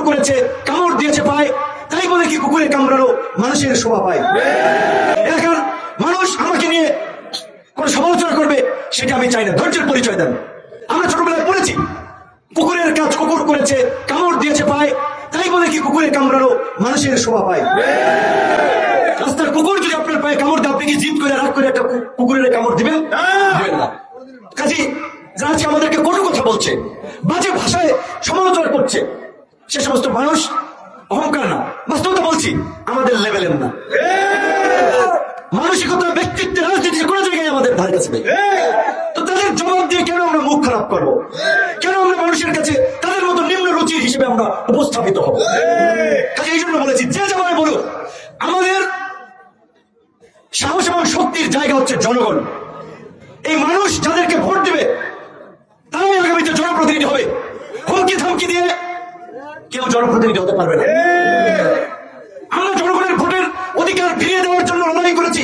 করেছে, কামড় দিয়েছে পায়, তাই বলে কি কুকুরে কামড়ানো মানুষের শোভা পায়? এলাকার মানুষ আমাকে নিয়ে কোন সমালোচনা করবে সেটা আমি চাই না। ধৈর্যের পরিচয় দেন। আমরা ছোটবেলায় পড়েছি কুকুরের কাজ কুকুর করেছে, কামড় দিয়েছে পায়, তাই বলে কি কুকুরে কামড়ানো মানুষের শোভা পায়? রাস্তার কুকুর যদি আপনার পায়ে কামড় দেয়, আপনি কি জিদ করে রাগ করে একটা কুকুরের কামড় দিবেন? দিবেন না। কাজী যারা আজকে আমাদেরকে কোনো কথা বলছে, বাজে ভাষায় সমালোচনা করছে, সে সমস্ত মানুষ অহংকার না, বাস্তবতা বলছি, আমাদের লেভেলের না। মানসিকতা, ব্যক্তিত্ব, রাজনীতির কোনো জায়গায় আমাদের ধারে কাছে নেই। তো তাদের জবাব দিয়ে কেন আমরা মুখ খারাপ করবো? কেন আমরা মানুষের কাছে তাদের মতো নিম্ন রুচির হিসেবে আমরা উপস্থাপিত হব? কাজে এই জন্য বলেছি, যে যেমন বলুক, আমাদের সাহস এবং শক্তির জায়গা হচ্ছে জনগণ। এই মানুষ যাদেরকে ভোট দিবে তারাই আগামীতে জনপ্রতিনিধি হবে। হুমকি থামকি দিয়ে কেউ জনপ্রতিনিধি হতে পারবে না। আমরা জনগণের ভোটের অধিকার ফিরিয়ে দেওয়ার জন্য লড়াই করেছি।